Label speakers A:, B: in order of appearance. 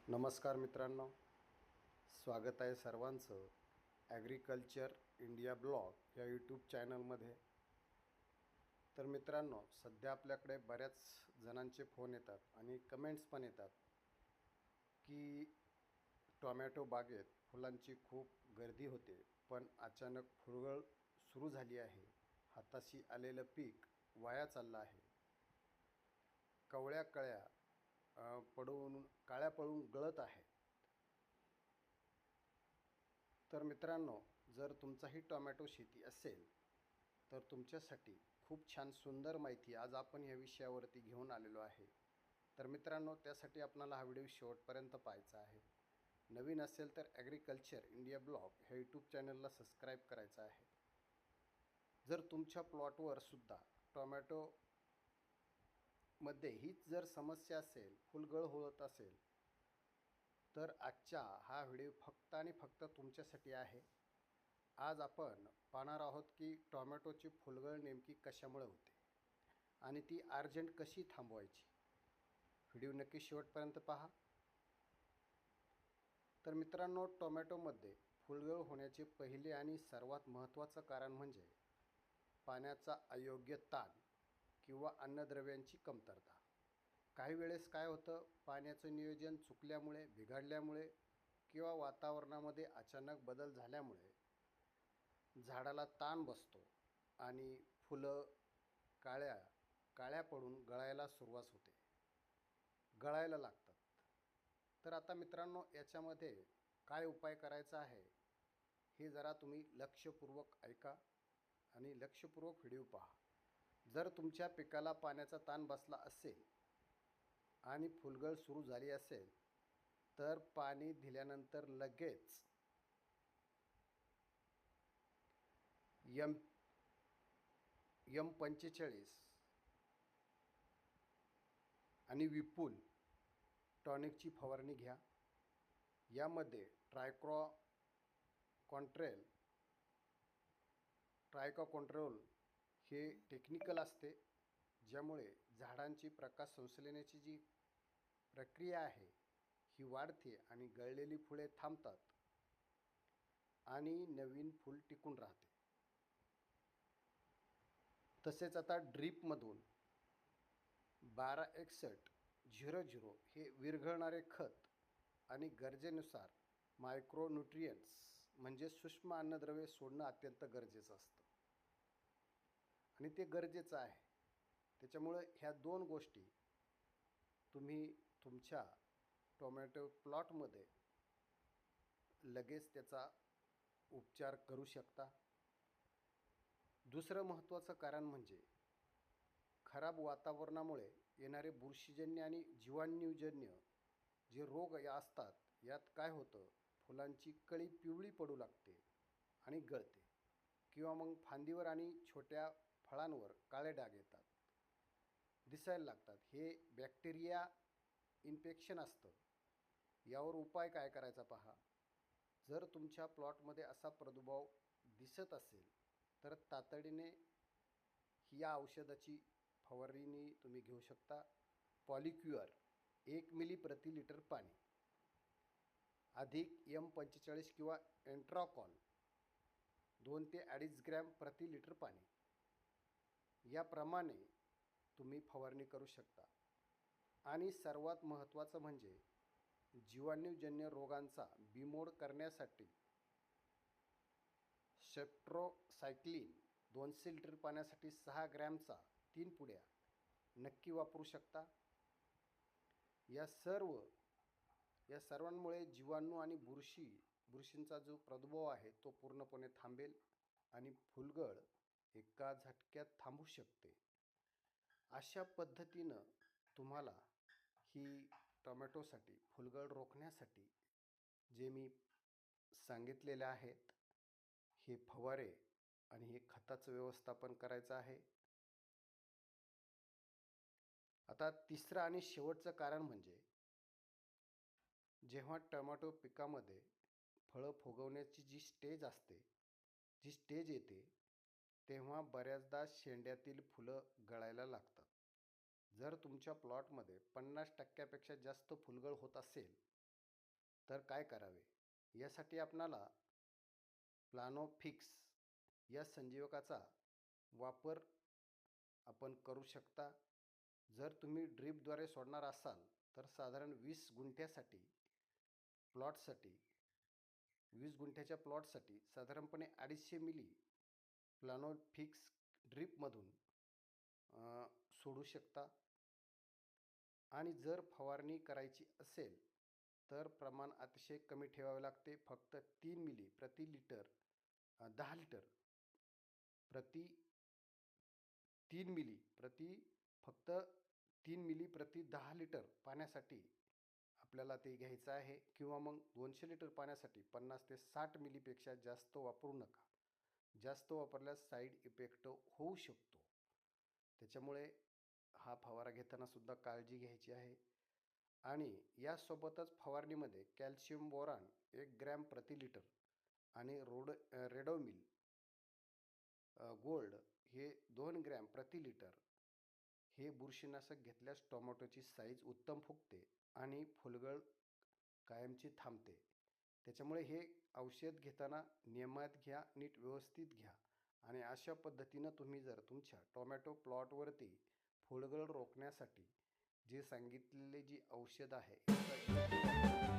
A: नमस्कार मित्रांनो, स्वागत आहे सर्वांचं ॲग्रिकल्चर इंडिया ब्लॉग या यूट्यूब चॅनलमध्ये. तर मित्रांनो, सध्या आपल्याकडे बऱ्याच जणांचे फोन येतात आणि कमेंट्स पण येतात की टोमॅटो बागेत फुलांची खूप गर्दी होते, पण अचानक फुलगळ सुरू झाली आहे. हाताशी आलेलं पीक वाया चाललं आहे. कवळ्या कळ्या पडून काळ्या पडून गळत आहेत. तर मित्रांनो, जर तुमचाही टोमॅटो शेती असेल तर तुमच्यासाठी खूप छान सुंदर माहिती आज आपण या विषयावरती घेऊन आलेलो आहे. तर मित्रांनो, त्यासाठी आपणाला हा व्हिडिओ शेवटपर्यंत पाहायचा आहे. नवीन असेल तर ॲग्रिकल्चर इंडिया ब्लॉग ह्या यूट्यूब चॅनलला सबस्क्राईब करायचं आहे. जर तुमच्या प्लॉटवर सुद्धा टोमॅटोमध्ये हीच जर समस्या असेल, फुलगळ होत असेल, तर आजचा हा व्हिडिओ फक्त आणि फक्त तुमच्यासाठी आहे. आज आपण पाहणार आहोत की टोमॅटोची फुलगळ नेमकी कशामुळे होते आणि ती अर्जंट कशी थांबवायची. व्हिडिओ नक्की शेवटपर्यंत पहा. तर मित्रांनो, टोमॅटोमध्ये फुलगळ होण्याचे पहिले आणि सर्वात महत्त्वाचं कारण म्हणजे पाण्याचा अयोग्य ताण किंवा अन्नद्रव्यांची कमतरता. काही वेळेस काय होतं, पाण्याचं नियोजन चुकल्यामुळे, बिघडल्यामुळे किंवा वातावरणामध्ये अचानक बदल झाल्यामुळे झाडाला ताण बसतो आणि फुलं काळ्या काळ्या पडून गळायला लागतात. तर आता मित्रांनो, याच्यामध्ये काय उपाय करायचा आहे हे जरा तुम्ही लक्षपूर्वक ऐका आणि लक्षपूर्वक व्हिडिओ पहा. जर तुमच्या पिकाला पाण्याचा ताण बसला असेल आणि फुलगळ सुरू झाली असेल तर पाणी दिल्यानंतर लगेच M45 आणि विपुल टॉनिकची फवारणी घ्या. यामध्ये ट्रायकोकॉन्ट्रोल हे टेक्निकल असते, ज्यामुळे झाडांची प्रकाश संश्लेषणाची जी प्रक्रिया आहे ही वाढते आणि गळलेली फुले थांबतात आणि नवीन फूल टिकून राहते. तसेच आता ड्रीपमधून 126100 हे विरघळणारे खत आणि गरजेनुसार मायक्रोन्यूट्रियंट्स म्हणजे सूक्ष्म अन्नद्रव्ये सोडणं अत्यंत गरजेचं असतं आणि ते गरजेचं आहे. त्याच्यामुळं ह्या दोन गोष्टी तुम्ही तुमच्या टोमॅटो प्लॉटमध्ये लगेच त्याचा उपचार करू शकता. दुसरं महत्त्वाचं कारण म्हणजे खराब वातावरणामुळे येणारे बुरशीजन्य आणि जीवाणूजन्य जे रोग असतात. यात काय होतं, फुलांची कळी पिवळी पडू लागते आणि गळते किंवा मग फांदीवर आणि छोट्या फळांवर काळे डाग येतात, दिसायला लागतात. हे बॅक्टेरिया इन्फेक्शन असतं. यावर उपाय काय करायचा पहा. जर तुमच्या प्लॉटमध्ये असा प्रादुर्भाव दिसत असेल तर तातडीने या औषधाची फवारणी तुम्ही घेऊ शकता. पॉलिक्युअर 1 मिली प्रति लिटर पाणी अधिक M45 किंवा एन्ट्राकॉल 2 ते 2.5 ग्रॅम प्रति लिटर पाणी याप्रमाणे तुम्ही फवारणी करू शकता. आणि सर्वात महत्त्वाचं म्हणजे जीवाणूजन्य रोगांचा बिमोड करण्यासाठी सेप्ट्रोसायक्लिन 200 लिटर पाण्यासाठी 6 ग्रॅमचा 3 पुड्या नक्की वापरू शकता. या सर्वांमुळे जीवाणू आणि बुरशींचा जो प्रादुर्भाव आहे तो पूर्णपणे थांबेल आणि फुलगळ एका झटक्यात थांबू शकते. अशा पद्धतीनं तुम्हाला ही टोमॅटोसाठी फुलगळ रोखण्यासाठी जे मी सांगितलेले आहेत हे फवारे आणि हे खताचं व्यवस्थापन करायचं आहे. आता तिसरं आणि शेवटचं कारण म्हणजे जेव्हा टोमॅटो पिकामध्ये फळं फुगवण्याची जी स्टेज येते, तेव्हा बऱ्याचदा शेंड्यातील फुलं गळायला लागतात. जर तुमच्या प्लॉटमध्ये 50% जास्त फुलगळ होत असेल तर काय करावे? यासाठी आपणाला प्लानोफिक्स या संजीवकाचा वापर आपण करू शकता. जर तुम्ही ड्रीपद्वारे सोडणार असाल तर साधारण 20 गुंठ्याच्या प्लॉटसाठी साधारणपणे 250 मिली प्लानोफिक्स ड्रीपमधून सोडू शकता. आणि जर फवारणी करायची असेल तर प्रमाण अतिशय कमी ठेवावे लागते. फक्त 3 मिली प्रति लिटर 10 लिटर प्रति 3 मिली प्रति फक्त 3 मिली प्रति 10 लिटर पाण्यासाठी आपल्याला ते घ्यायचं आहे. किंवा मग 200 लिटर पाण्यासाठी 50 ते 60 मिलीपेक्षा जास्त वापरू नका. जास्त वापरल्यास साईड इफेक्ट होऊ शकतो. त्याच्यामुळे हा फवारा घेताना सुद्धा काळजी घ्यायची आहे. आणि यासोबतच फवारणीमध्ये कॅल्शियम बोरान 1 ग्रॅम प्रति लिटर आणि रेडोमिल गोल्ड हे 2 ग्रॅम प्रति लिटर हे बुरशीनाशक घेतल्यास टोमॅटोची साईज उत्तम फुगते आणि फुलगळ कायमची थांबते. त्याच्यामुळे हे औषध घेताना नियमात घ्या, नीट व्यवस्थित घ्या. आणि अशा पद्धतीनं तुम्ही जर तुमच्या टोमॅटो प्लॉटवरती फुलगळ रोखण्यासाठी जे सांगितलेले जी औषध आहे याचा